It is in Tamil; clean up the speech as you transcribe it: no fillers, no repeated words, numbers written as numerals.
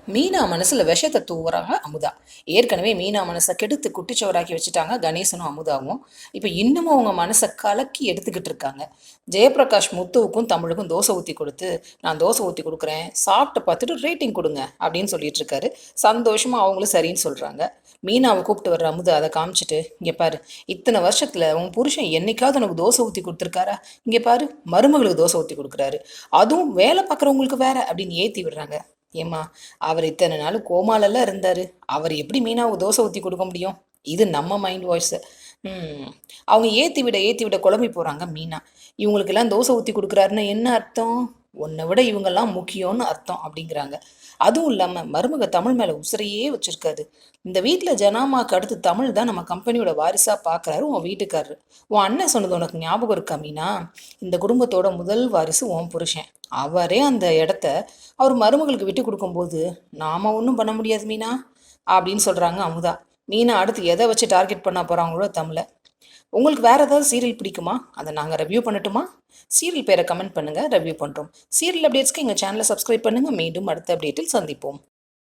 மீனா மனசுல விஷத்தை தூவுறாங்க அமுதா. ஏற்கனவே மீனா மனசை கெடுத்து குட்டிச்சவராக்கி வச்சுட்டாங்க கணேசனும் அமுதாவும். இப்போ இன்னமும் அவங்க மனசை கலக்கி எடுத்துக்கிட்டு இருக்காங்க. ஜெயபிரகாஷ் முத்துவுக்கும் தமிழுக்கும் தோசை ஊற்றி கொடுத்து, நான் தோசை ஊற்றி கொடுக்குறேன், சாப்பிட்டு பார்த்துட்டு ரேட்டிங் கொடுங்க அப்படின்னு சொல்லிட்டு இருக்காரு. சந்தோஷமா அவங்களும் சரின்னு சொல்றாங்க. மீனாவை கூப்பிட்டு வர்ற அமுதா அதை காமிச்சிட்டு, இங்கே பாரு, இத்தனை வருஷத்துல உன் புருஷன் என்னைக்காவது உனக்கு தோசை ஊற்றி கொடுத்துருக்காரா? இங்கே பாரு, மருமகளுக்கு தோசை ஊற்றி கொடுக்குறாரு, அதுவும் வேலை பார்க்குறவங்களுக்கு வேற அப்படின்னு ஏற்றி விடுறாங்க. ஏம்மா, அவர் இத்தனை நாள் கோமாலெல்லாம் இருந்தார், அவர் எப்படி மீனாவுக்கு தோசை ஊற்றி கொடுக்க முடியும்? இது நம்ம மைண்ட் வாய்ஸு. ம் அவங்க ஏற்றி விட குழம்பி போகிறாங்க மீனா. இவங்களுக்கெல்லாம் தோசை ஊற்றி கொடுக்குறாருன்னா என்ன அர்த்தம்? உன்னை விட இவங்கெல்லாம் முக்கியம்னு அர்த்தம் அப்படிங்கிறாங்க. அதுவும் இல்லாமல் மருமக தமிழ் மேலே உசுரையே வச்சுருக்காரு. இந்த வீட்டில் ஜனாமாக்கு அடுத்து தமிழ் தான் நம்ம கம்பெனியோட வாரிசாக பார்க்குறாரு உன் வீட்டுக்காரரு. உன் அண்ணன் சொன்னது உனக்கு ஞாபகம் இருக்கா மீனா? இந்த குடும்பத்தோட முதல் வாரிசு உன் புருஷன். அவரே அந்த இடத்த அவர் மருமகளுக்கு விட்டு கொடுக்கும்போது நாம ஒன்றும் பண்ண முடியாது மீனா அப்படின்னு சொல்கிறாங்க அமுதா. மீனா அடுத்து எதை வச்சு டார்கெட் பண்ண போகிறாங்களோ தமிழை. உங்களுக்கு வேறு ஏதாவது சீரியல் பிடிக்குமா? அதை நாங்கள் ரிவ்யூ பண்ணட்டுமா? சீரியல் பேரை கமெண்ட் பண்ணுங்கள், ரிவ்யூ பண்ணுறோம். சீரியல் அப்டேட்ஸ்க்கு எங்கள் சேனலை சப்ஸ்கிரைப் பண்ணுங்கள். மீண்டும் அடுத்த அப்டேட்டில் சந்திப்போம்.